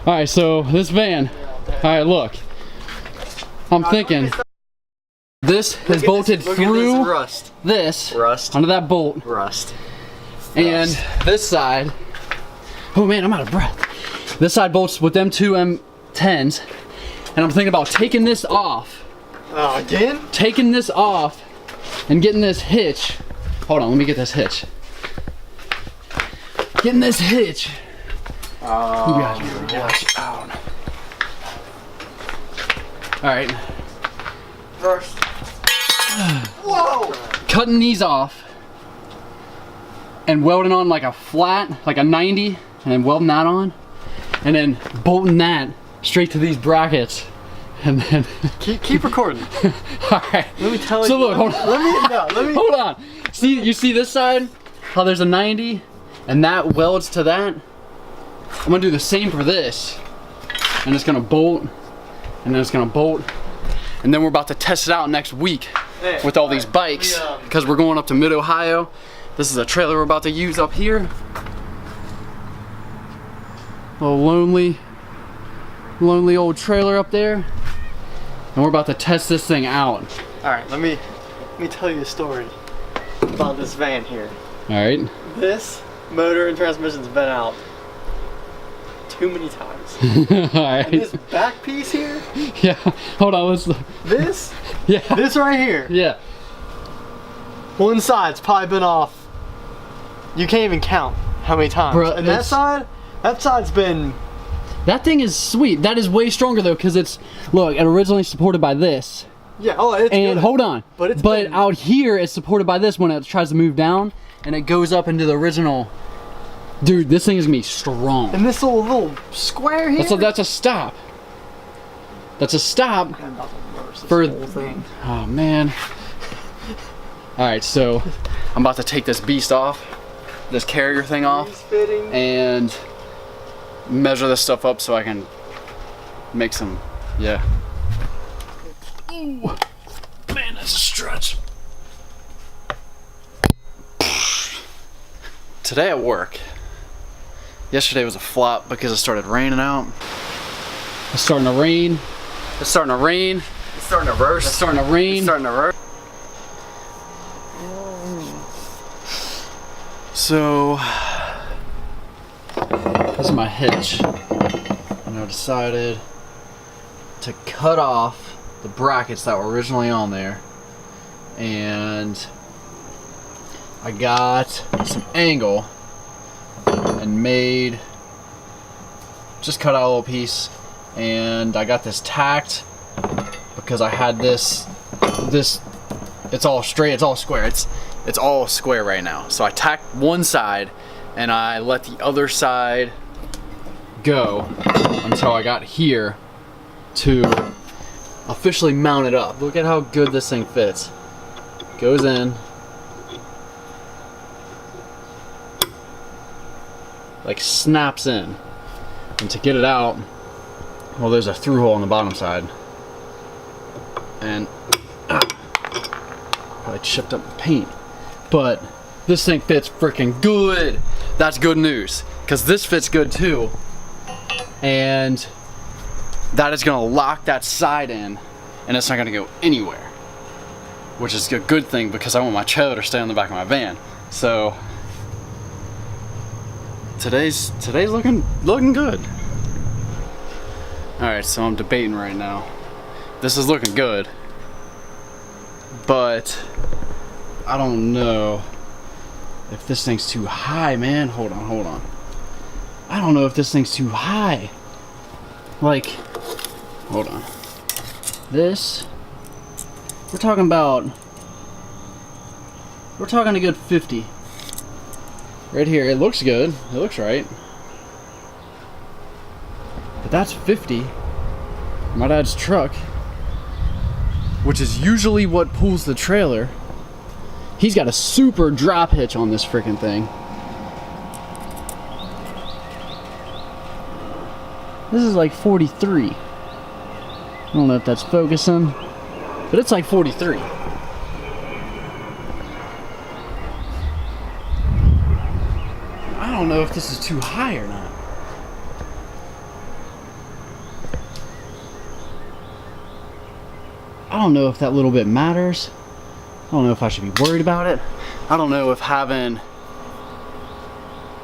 All right, so this van. All right, look. I'm thinking this is bolted through this under that bolt. And this side. Oh man, I'm out of breath. This side bolts with them two M10s, and I'm thinking about taking this off. Oh, again? Taking this off and getting this hitch. Hold on, let me get this hitch. Getting this hitch. Oh, you guys really watch out. All right. First. Whoa! Cutting these off and welding on like a flat, like a 90, and then welding that on, and then bolting that straight to these brackets, and then keep recording. All right. Let me tell you. So look, hold on. Let me. Hold on. See, you see this side? How there's a 90, and that welds to that. I'm gonna do the same for this, and it's gonna bolt, and then it's gonna bolt, and then we're about to test it out next week with all these bikes, because we're going up to Mid-Ohio. This is a trailer we're about to use up here. A little lonely old trailer up there, and we're about to test this thing out. All right, let me tell you a story about this van here. All right. This motor and transmission's been out too many times. All right. And this back piece here. Yeah. Hold on. Let's. This. Yeah. This right here. Yeah. One side's probably been off. You can't even count how many times. Bro, and that side's been. That thing is sweet. That is way stronger though, because it's, look, it originally supported by this. Yeah. Oh, it's and good. Hold on. But out here it's supported by this when it tries to move down, and it goes up into the original. Dude, this thing is gonna be strong. And this little square here. That's a stop. That's a stop. For whole thing. Oh man. All right, so I'm about to take this beast off, this carrier thing off, and measure this stuff up so I can make some, yeah. Ooh, man, that's a stretch. Today at work, yesterday was a flop because it started raining out. It's starting to rain. It's starting to rain. It's starting to burst. It's starting to rain. It's starting to burst. So, this is my hitch. And I decided to cut off the brackets that were originally on there. And I got some angle and just cut out a little piece. And I got this tacked because I had this, it's all straight, it's all square. It's all square right now. So I tacked one side and I let the other side go until I got here to officially mount it up. Look at how good this thing fits. Goes in. Like snaps in. And to get it out, well, there's a through hole on the bottom side. And I chipped up the paint. But this thing fits freaking good. That's good news, because this fits good too. And that is gonna lock that side in, and it's not gonna go anywhere. Which is a good thing, because I want my trailer to stay on the back of my van. So today's looking good. Alright, so I'm debating right now. This is looking good, but I don't know if this thing's too high, man. Hold on. I don't know if this thing's too high. Like, hold on. This, we're talking a good 50. Right here, it looks good. It looks right. But that's 50. My dad's truck, which is usually what pulls the trailer. He's got a super drop hitch on this freaking thing. This is like 43. I don't know if that's focusing, but it's like 43. I don't know if this is too high or not. I don't know if that little bit matters. I don't know if I should be worried about it. I don't know if having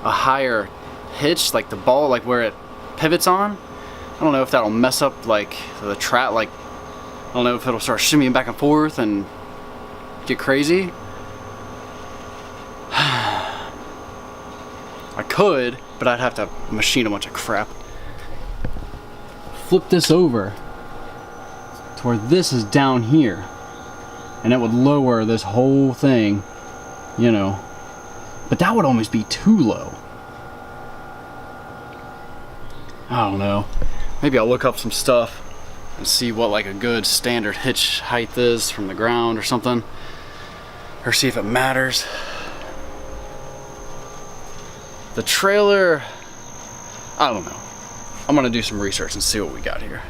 a higher hitch, like the ball, like where it pivots on, I don't know if that'll mess up like the trap, like I don't know if it'll start shimmying back and forth and get crazy. I could, but I'd have to machine a bunch of crap. Flip this over to where this is down here, and it would lower this whole thing, you know, but that would almost be too low. I don't know. Maybe I'll look up some stuff and see what like a good standard hitch height is from the ground or something, or see if it matters. The trailer, I don't know. I'm gonna do some research and see what we got here.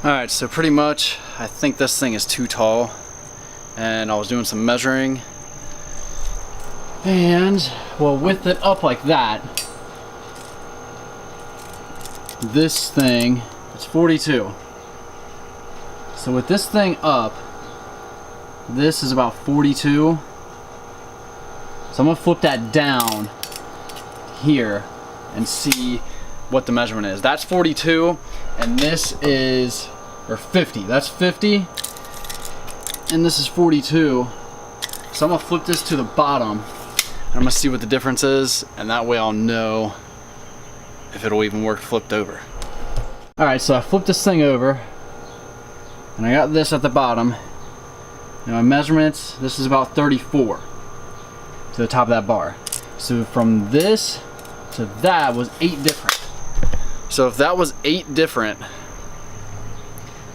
All right, so pretty much, I think this thing is too tall, and I was doing some measuring, and well, with it up like that, this thing, it's 42. So with this thing up, this is about 42. So I'm gonna flip that down here and see what the measurement is. That's 42, and this is, or 50. That's 50, and this is 42. So I'm gonna flip this to the bottom, and I'm gonna see what the difference is, and that way I'll know if it'll even work flipped over. All right, so I flipped this thing over, and I got this at the bottom. And my measurements, this is about 34 to the top of that bar. So from this to that was 8 different. So if that was 8 different,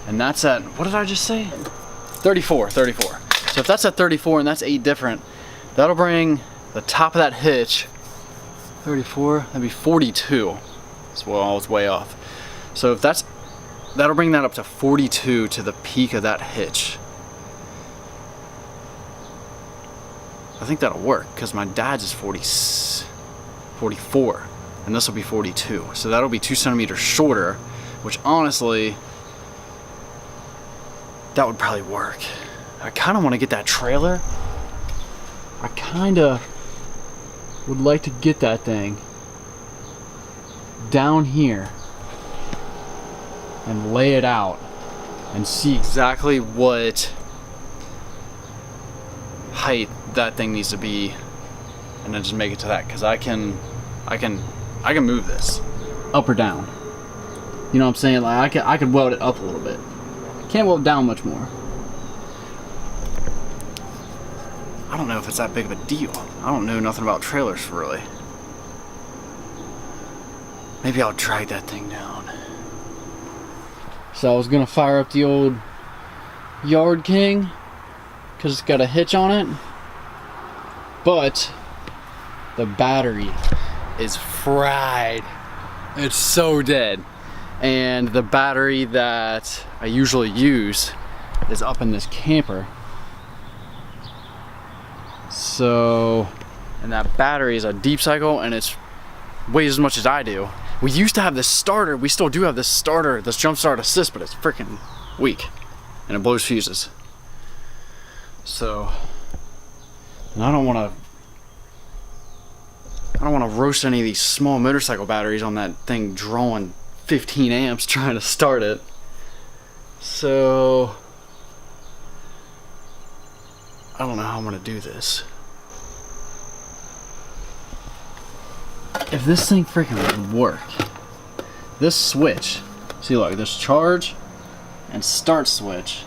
and that's at, what did I just say? 34. So if that's at 34 and that's 8 different, that'll bring the top of that hitch, 34, that'd be 42. Well, I was way off. So if that'll bring that up to 42 to the peak of that hitch. I think that'll work, because my dad's is 44, and this will be 42. So that'll be 2 centimeters shorter, which honestly, that would probably work. I kind of want to get that trailer. I kind of would like to get that thing down here and lay it out and see exactly what height that thing needs to be, and then just make it to that, because I can move this up or down. You know what I'm saying? Like I could weld it up a little bit. Can't weld down much more. I don't know if it's that big of a deal. I don't know nothing about trailers really. Maybe I'll drag that thing down. So I was gonna fire up the old Yard King, because it's got a hitch on it, but the battery is fried. It's so dead. And the battery that I usually use is up in this camper. So, and that battery is a deep cycle, and it's weighs as much as I do. We used to have this starter, we still do have this starter, this jump start assist, but it's freaking weak and it blows fuses. So, and I don't want to roast any of these small motorcycle batteries on that thing drawing 15 amps trying to start it. So, I don't know how I'm gonna do this. If this thing freaking would work, this switch, see, look, this charge and start switch,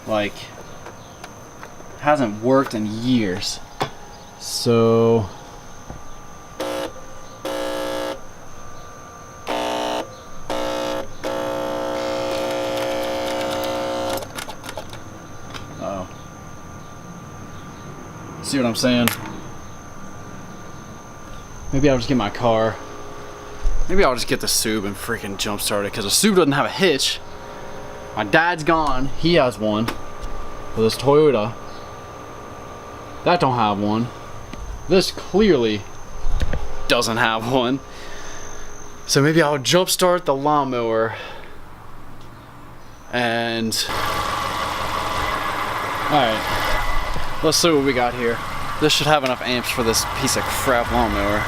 like, hasn't worked in years. So, see what I'm saying? Maybe I'll just get my car. Maybe I'll just get the Sub and freaking jump start it, because the Sub doesn't have a hitch. My dad's gone. He has one with his Toyota. That don't have one. This clearly doesn't have one. So maybe I'll jump start the lawnmower and Alright, let's see what we got here. This should have enough amps for this piece of crap lawnmower.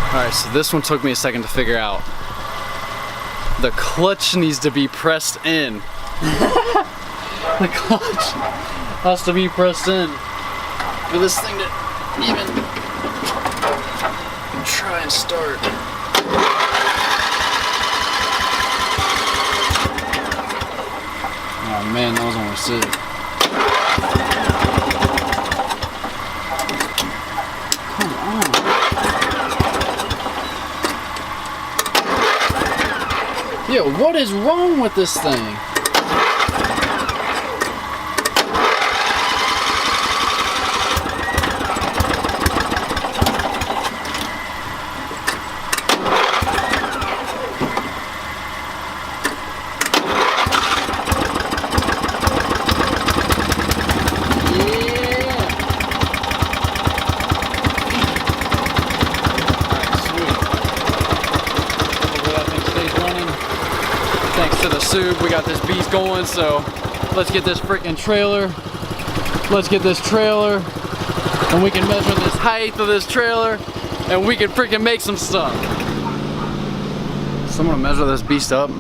Alright, so this one took me a second to figure out. The clutch needs to be pressed in. The clutch has to be pressed in for this thing to even try and start. Oh man, that was almost it. Come on. Yo, what is wrong with this thing? Thanks to the soup, we got this beast going, so let's get this freaking trailer. Let's get this trailer, and we can measure this height of this trailer, and we can freaking make some stuff. So I'm gonna measure this beast up,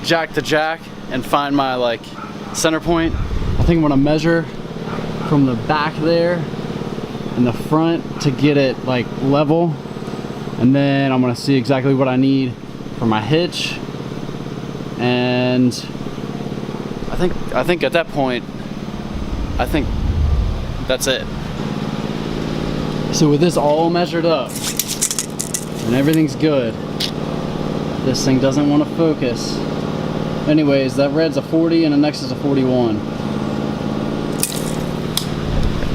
jack to jack, and find my like center point. I think I'm gonna measure from the back there and the front to get it like level, and then I'm gonna see exactly what I need for my hitch. And I think at that point, I think that's it. So with this all measured up and everything's good, this thing doesn't want to focus. Anyways, that red's a 40 and the next is a 41.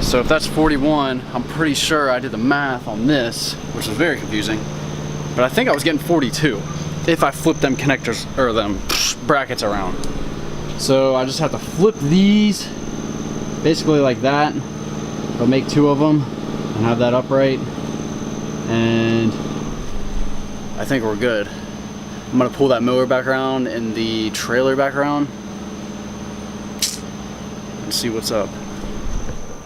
So if that's 41, I'm pretty sure I did the math on this, which is very confusing, but I think I was getting 42 if I flip them connectors or them brackets around. So I just have to flip these basically like that, but make two of them and have that upright, and I think we're good. I'm gonna pull that mower back around and the trailer back around and see what's up.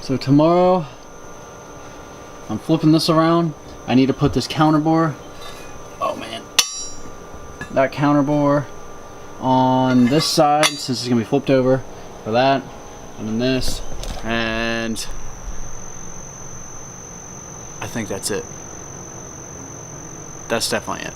So tomorrow I'm flipping this around. I need to put this counter bore, oh man, that counter bore on this side since it's gonna be flipped over for that, and then this, and I think that's it. That's definitely it.